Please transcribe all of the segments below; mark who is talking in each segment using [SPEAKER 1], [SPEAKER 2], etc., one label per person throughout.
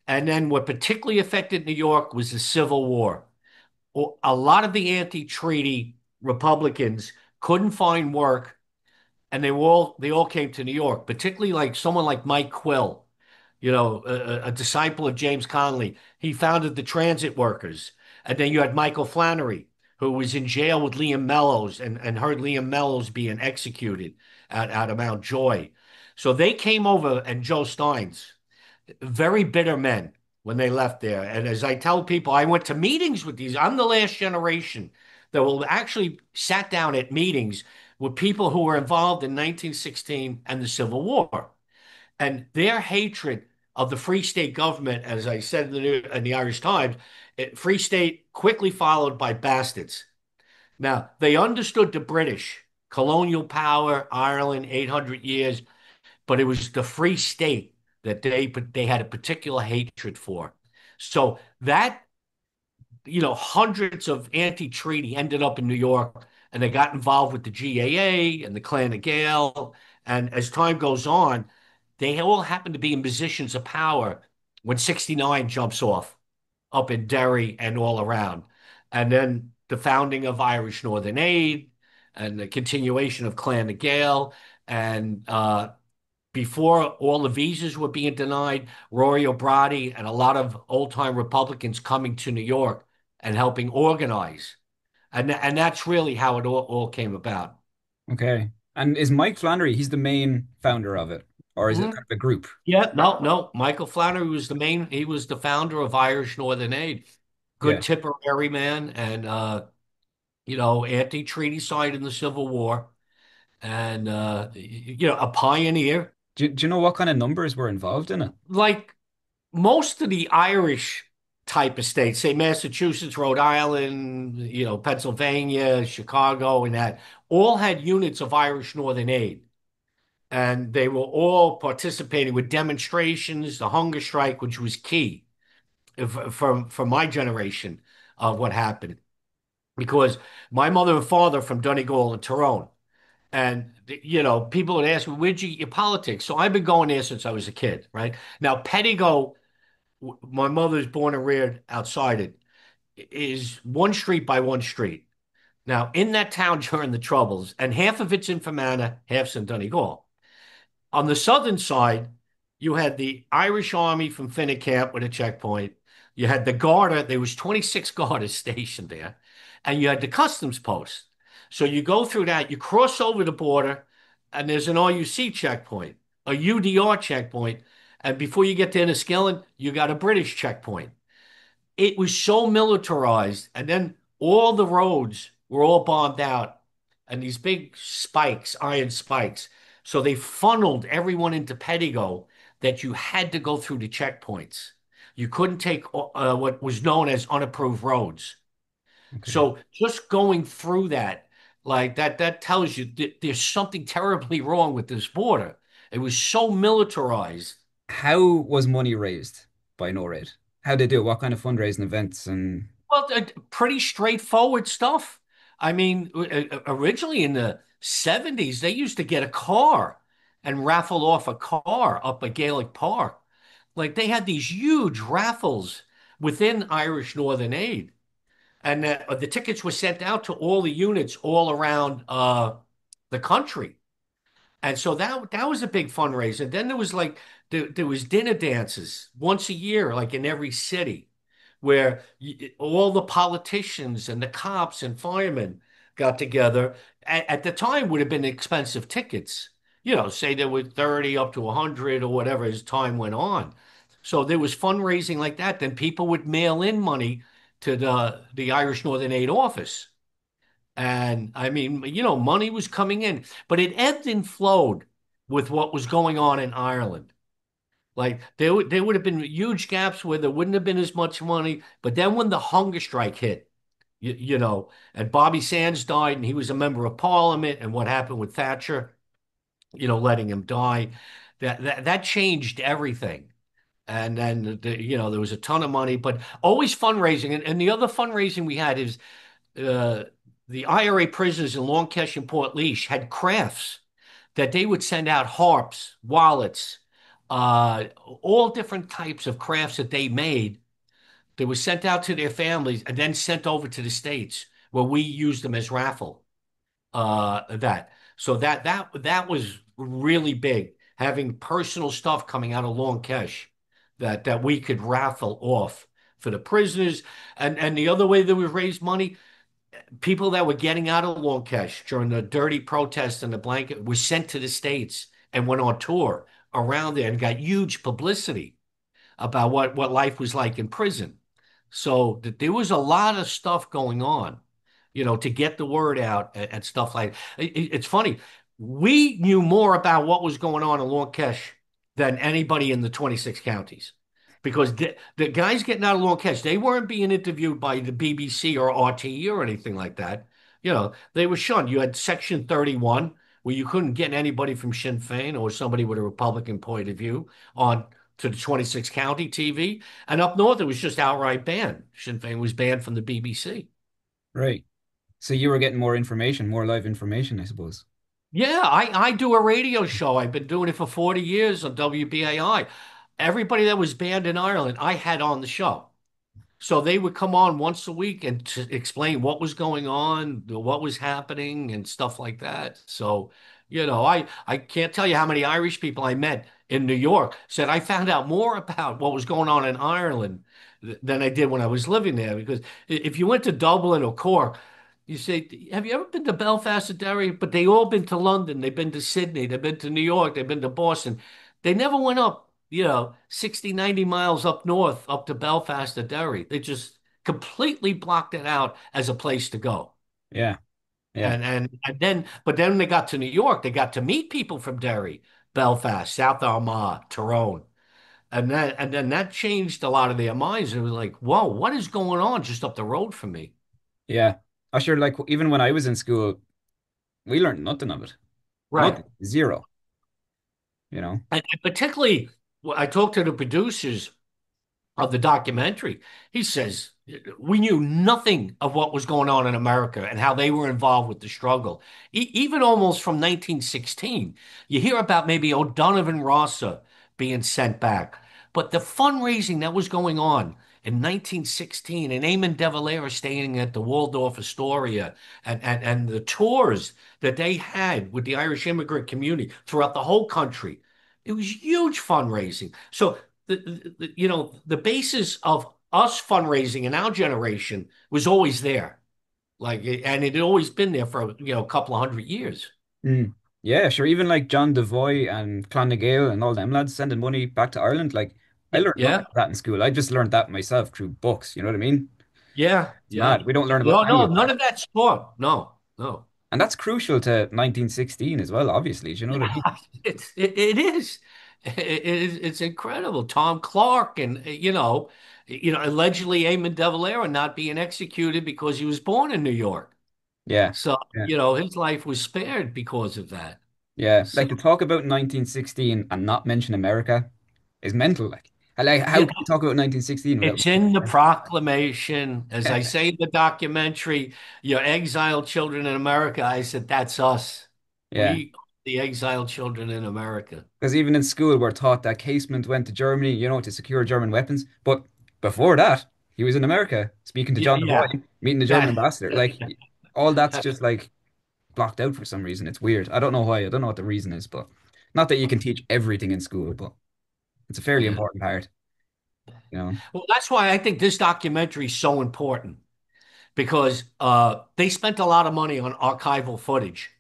[SPEAKER 1] And then what particularly affected New York was the Civil War. A lot of the anti-treaty Republicans couldn't find work, and they all came to New York, particularly like someone like Mike Quill, a disciple of James Connolly. He founded the transit workers. And then you had Michael Flannery, who was in jail with Liam Mellows and heard Liam Mellows being executed out of Mount Joy. So they came over, and Joe Steins, very bitter men when they left there. And as I tell people, I went to meetings with these. I'm the last generation that will actually sat down at meetings with people who were involved in 1916 and the Civil War. And their hatred of the Free State government, as I said in the Irish Times, Free State quickly followed by bastards. Now, they understood the British, colonial power, Ireland, 800 years, but it was the Free State that they had a particular hatred for. So that, hundreds of anti-treaty ended up in New York, and they got involved with the GAA and the Clan of Gael. And as time goes on, they all happen to be in positions of power when 69 jumps off up in Derry and all around. And then the founding of Irish Northern Aid and the continuation of Clan of Gael. And before all the visas were being denied, Rory O'Brady and a lot of old-time Republicans coming to New York and helping organize. And that's really how it all came about.
[SPEAKER 2] Okay. And is Mike Flannery, he's the main founder of it, or is it
[SPEAKER 1] Mhm.
[SPEAKER 2] kind of a group?
[SPEAKER 1] Yeah, no, no. Michael Flannery was he was the founder of Irish Northern Aid. Good
[SPEAKER 2] Yeah.
[SPEAKER 1] Tipperary man and anti-treaty side in the Civil War and a pioneer.
[SPEAKER 2] Do you know what kind of numbers were involved in it?
[SPEAKER 1] Like most of the Irish type of states, say Massachusetts, Rhode Island, Pennsylvania, Chicago, and that all had units of Irish Northern Aid. And they were all participating with demonstrations, the hunger strike, which was key for my generation of what happened. Because my mother and father from Donegal and Tyrone. And, people would ask me, where'd you get your politics? So I've been going there since I was a kid, right? Now, Pettigo, my mother's born and reared outside it, is one street by one street. Now, in that town during the Troubles, and half of it's in Fermanagh, half's in Donegal. On the southern side, you had the Irish Army from Finnecamp with a checkpoint. You had the Garda, there was 26 Gardas stationed there, and you had the customs post. So you go through that, you cross over the border, and there's an RUC checkpoint, a UDR checkpoint, and before you get to Enniskillen, you got a British checkpoint. It was so militarized, and then all the roads were all bombed out, and these big spikes, iron spikes. So they funneled everyone into Pettigo that you had to go through the checkpoints. You couldn't take what was known as unapproved roads.
[SPEAKER 2] Okay.
[SPEAKER 1] So just going through that, like that tells you that there's something terribly wrong with this border. It was so militarized.
[SPEAKER 2] How was money raised by NORAID? How they do it? What kind of fundraising events and
[SPEAKER 1] Well, pretty straightforward stuff. I mean, originally in the 70s, they used to get a car and raffle off a car up at Gaelic Park. Like they had these huge raffles within Irish Northern Aid. And the tickets were sent out to all the units all around the country. And so that was a big fundraiser. Then there was like there was dinner dances once a year, like in every city, where all the politicians and the cops and firemen got together. At the time, would have been expensive tickets. Say there were 30 up to 100 or whatever as time went on. So there was fundraising like that. Then people would mail in money to the Irish Northern Aid office. And I mean, money was coming in, but it ebbed and flowed with what was going on in Ireland. Like there would have been huge gaps where there wouldn't have been as much money. But then when the hunger strike hit, and Bobby Sands died, and he was a member of Parliament, and what happened with Thatcher, letting him die, that changed everything. And then there was a ton of money, but always fundraising. And the other fundraising we had is uh, the IRA prisoners in Long and Port had crafts that they would send out harps, wallets, uh, all different types of crafts that they made. They were sent out to their families and then sent over to the States where we used them as raffle. That so that was really big, having personal stuff coming out of Long Kesh that we could raffle off for the prisoners. And the other way that we raised money, people that were getting out of Long Kesh during the dirty protests and the blanket were sent to the States and went on tour around there and got huge publicity about what life was like in prison. So there was a lot of stuff going on, to get the word out and stuff like it's funny. We knew more about what was going on in Long Kesh than anybody in the 26 counties because the guys getting out of Long Kesh, they weren't being interviewed by the BBC or RTE or anything like that. They were shunned. You had Section 31, where you couldn't get anybody from Sinn Féin or somebody with a Republican point of view on to the 26 county TV. And up north, it was just outright banned. Sinn Féin was banned from the BBC.
[SPEAKER 2] Right. So you were getting more information, more live information, I suppose.
[SPEAKER 1] Yeah, I do a radio show. I've been doing it for 40 years on WBAI. Everybody that was banned in Ireland, I had on the show. So they would come on once a week and to explain what was going on, what was happening, and stuff like that. So, I can't tell you how many Irish people I met in New York said I found out more about what was going on in Ireland than I did when I was living there. Because if you went to Dublin or Cork, you say, "Have you ever been to Belfast or Derry?" But they all been to London, they've been to Sydney, they've been to New York, they've been to Boston. They never went up 60, 90 miles up north, up to Belfast or Derry. They just completely blocked it out as a place to go.
[SPEAKER 2] Yeah. Yeah.
[SPEAKER 1] But then they got to New York, they got to meet people from Derry, Belfast, South Armagh, Tyrone. And then that changed a lot of their minds. It was like, whoa, what is going on just up the road from me?
[SPEAKER 2] Yeah. I sure like even when I was in school, we learned nothing of it.
[SPEAKER 1] Right.
[SPEAKER 2] Nothing. Zero, you know?
[SPEAKER 1] And particularly, I talked to the producers of the documentary. He says, we knew nothing of what was going on in America and how they were involved with the struggle. Even almost from 1916, you hear about maybe O'Donovan Rossa being sent back. But the fundraising that was going on in 1916 and Eamon de Valera staying at the Waldorf Astoria and the tours that they had with the Irish immigrant community throughout the whole country, it was huge fundraising. So the basis of us fundraising in our generation was always there. And it had always been there for, a couple of 100 years.
[SPEAKER 2] Mm. Yeah, sure. Even like John Devoy and Clonagale and all them lads sending money back to Ireland. Like I
[SPEAKER 1] Yeah,
[SPEAKER 2] learned nothing
[SPEAKER 1] yeah,
[SPEAKER 2] of that in school. I just learned that myself through books. You know what I mean?
[SPEAKER 1] yeah,
[SPEAKER 2] It's
[SPEAKER 1] yeah.
[SPEAKER 2] mad. We don't learn about
[SPEAKER 1] No,
[SPEAKER 2] any
[SPEAKER 1] no,
[SPEAKER 2] of
[SPEAKER 1] none
[SPEAKER 2] that.
[SPEAKER 1] of that's taught. No, no.
[SPEAKER 2] And that's crucial to 1916 as well, obviously. Do you know what I mean?
[SPEAKER 1] It is. It's incredible. Tom Clark and allegedly Eamon de Valera not being executed because he was born in New York.
[SPEAKER 2] Yeah.
[SPEAKER 1] So,
[SPEAKER 2] Yeah.
[SPEAKER 1] his life was spared because of that.
[SPEAKER 2] Yeah.
[SPEAKER 1] So,
[SPEAKER 2] Like to talk about 1916 and not mention America is mental. Like how
[SPEAKER 1] yeah,
[SPEAKER 2] can you talk about 1916 without
[SPEAKER 1] it's in the
[SPEAKER 2] mentioning
[SPEAKER 1] proclamation. As I
[SPEAKER 2] America?
[SPEAKER 1] say in the documentary, your exiled children in America. I said, that's us.
[SPEAKER 2] Yeah.
[SPEAKER 1] We, the exiled children in America.
[SPEAKER 2] Because even in school, we're taught that Casement went to Germany, to secure German weapons. But before that, he was in America speaking to
[SPEAKER 1] Yeah,
[SPEAKER 2] John
[SPEAKER 1] yeah.
[SPEAKER 2] Devoy, meeting the German
[SPEAKER 1] That,
[SPEAKER 2] ambassador. Like, all that's just like blocked out for some reason. It's weird. I don't know why. I don't know what the reason is, but not that you can teach everything in school, but it's a fairly
[SPEAKER 1] yeah.
[SPEAKER 2] important part, you know?
[SPEAKER 1] Well, that's why I think this documentary is so important because they spent a lot of money on archival footage.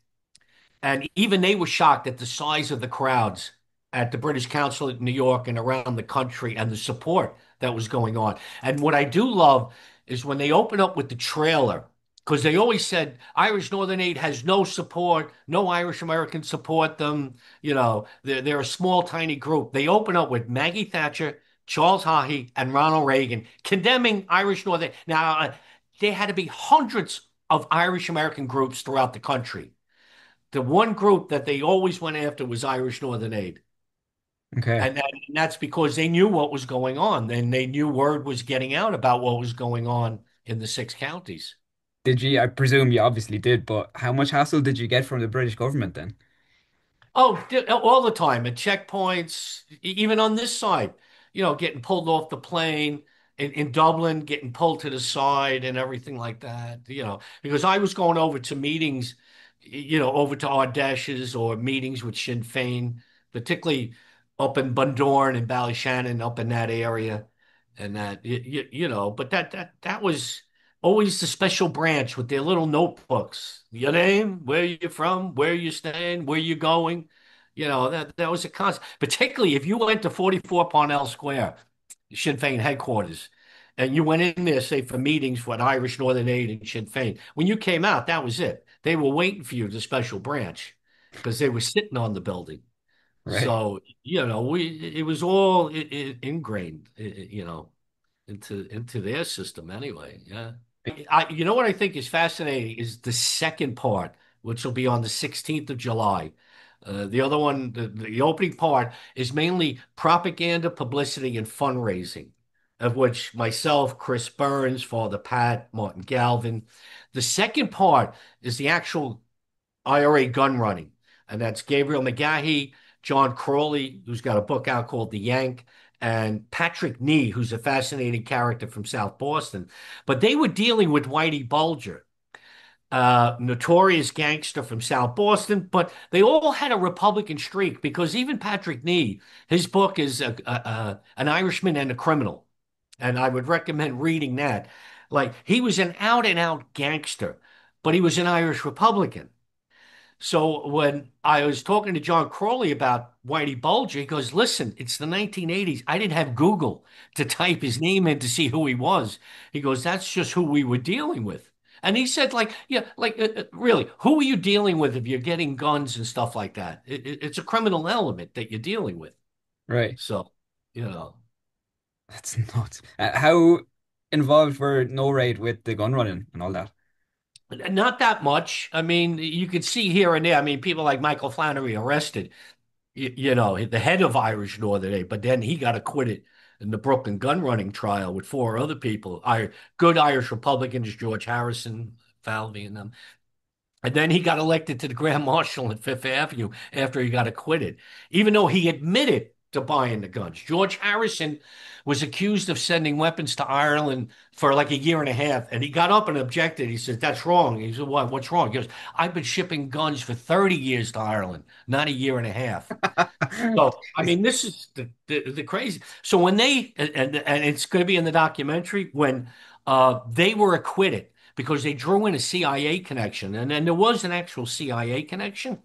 [SPEAKER 1] And even they were shocked at the size of the crowds at the British Consulate in New York and around the country and the support that was going on. And what I do love is when they open up with the trailer, because they always said Irish Northern Aid has no support, no Irish Americans support them. They're a small, tiny group. They open up with Maggie Thatcher, Charles Haughey, and Ronald Reagan condemning Irish Northern Aid. Now, there had to be hundreds of Irish American groups throughout the country. The one group that they always went after was Irish Northern Aid.
[SPEAKER 2] Okay.
[SPEAKER 1] And that's because they knew what was going on. And they knew word was getting out about what was going on in the six counties.
[SPEAKER 2] I presume you obviously did, but how much hassle did you get from the British government then?
[SPEAKER 1] All the time at checkpoints, even on this side, getting pulled off the plane in Dublin, getting pulled to the side and everything like that, because I was going over to meetings, over to Ardèche's or meetings with Sinn Féin, particularly up in Bundoran and Ballyshannon, up in that area, and but that was always the special branch with their little notebooks. Your name, where you from, where you staying, where you going. That was a constant. Particularly if you went to 44 Parnell Square, Sinn Féin headquarters, and you went in there, say, for meetings for an Irish Northern Aid and Sinn Féin. When you came out, that was it. They were waiting for you, the special branch, because they were sitting on the building.
[SPEAKER 2] Right.
[SPEAKER 1] So, it was all ingrained, into their system anyway. Yeah. You know what I think is fascinating is the second part, which will be on the 16th of July. The other one, the opening part, is mainly propaganda, publicity, and fundraising, of which myself, Chris Burns, Father Pat, Martin Galvin. The second part is the actual IRA gun running, and that's Gabriel McGahey, John Crowley, who's got a book out called The Yank, and Patrick Nee, who's a fascinating character from South Boston. But they were dealing with Whitey Bulger, notorious gangster from South Boston, but they all had a Republican streak because even Patrick Nee, his book is An Irishman and a Criminal. And I would recommend reading that. Like, he was an out and out gangster, but he was an Irish Republican. So when I was talking to John Crowley about Whitey Bulger, he goes, "Listen, it's the 1980s. I didn't have Google to type his name in to see who he was." He goes, "That's just who we were dealing with." And he said, like, yeah, like, really, who are you dealing with if you're getting guns and stuff like that? It's a criminal element that you're dealing with.
[SPEAKER 2] Right.
[SPEAKER 1] So, you know.
[SPEAKER 2] That's nuts. How involved were NORAID with the gun running and all that?
[SPEAKER 1] Not that much. I mean, you could see here and there. I mean, people like Michael Flannery arrested, the head of Irish Northern Aid, but then he got acquitted in the Brooklyn gun running trial with four other people, good Irish Republicans, George Harrison, Falvey, and them. And then he got elected to the Grand Marshal at Fifth Avenue after he got acquitted, even though he admitted to buying the guns. George Harrison was accused of sending weapons to Ireland for like a year and a half, and he got up and objected. He said, "That's wrong." He said, "What? What's wrong?" He goes, "I've been shipping guns for 30 years to Ireland, not a year and a half." So, I mean, this is the crazy. So when and it's going to be in the documentary when they were acquitted because they drew in a CIA connection, and then there was an actual CIA connection.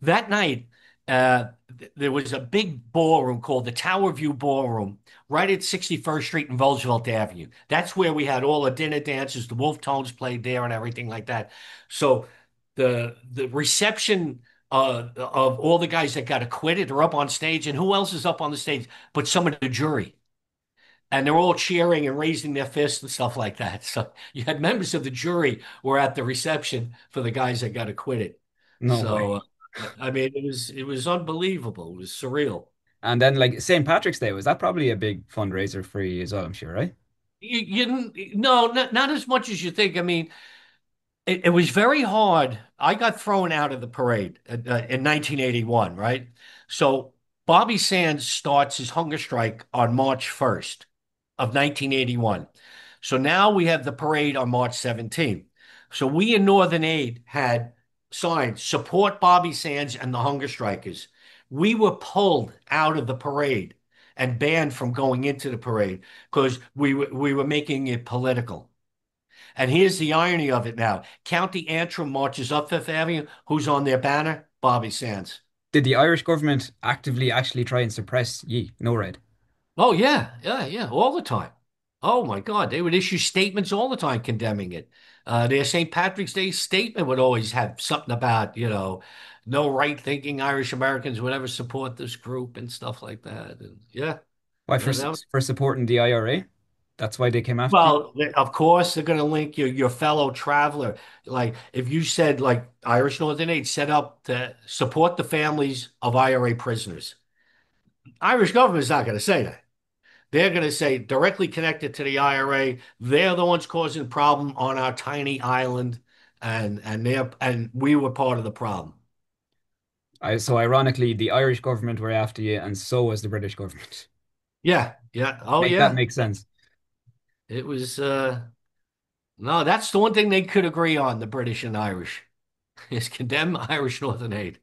[SPEAKER 1] That night, there was a big ballroom called the Tower View Ballroom right at 61st Street and Roosevelt Avenue. That's where we had all the dinner dances, the Wolf Tones played there, and everything like that. So the reception of all the guys that got acquitted are up on stage, and who else is up on the stage but some of the jury? And they're all cheering and raising their fists and stuff like that. So you had members of the jury were at the reception for the guys that got acquitted.
[SPEAKER 2] No way.
[SPEAKER 1] So I mean, it was unbelievable. It was surreal.
[SPEAKER 2] And then like St. Patrick's Day, was that probably a big fundraiser for you as well, I'm sure, right?
[SPEAKER 1] No, not as much as you think. I mean, it was very hard. I got thrown out of the parade in 1981, right? So Bobby Sands starts his hunger strike on March 1st of 1981. So now we have the parade on March 17th. So we in Northern Aid had signs, support Bobby Sands and the hunger strikers. We were pulled out of the parade and banned from going into the parade because we were making it political. And here's the irony of it now. County Antrim marches up Fifth Avenue. Who's on their banner? Bobby Sands.
[SPEAKER 2] Did the Irish government actively actually try and suppress ye, NORAID?
[SPEAKER 1] Oh, yeah, yeah, yeah, all the time. Oh, my God. They would issue statements all the time condemning it. Their St. Patrick's Day statement would always have something about, no right-thinking Irish Americans would ever support this group and stuff like that. And yeah,
[SPEAKER 2] Why
[SPEAKER 1] that was.
[SPEAKER 2] for supporting the IRA? That's why they came after you?
[SPEAKER 1] Well, of course, they're going to link your fellow traveler. Like if you said like Irish Northern Aid set up to support the families of IRA prisoners, Irish government's not going to say that. They're going to say directly connected to the IRA. They're the ones causing problem on our tiny island, and we were part of the problem.
[SPEAKER 2] So ironically, the Irish government were after you, and so was the British government.
[SPEAKER 1] Yeah, yeah. Oh,
[SPEAKER 2] Make that
[SPEAKER 1] yeah.
[SPEAKER 2] make sense.
[SPEAKER 1] It was no, that's the one thing they could agree on, the British and Irish, is condemn Irish Northern aid.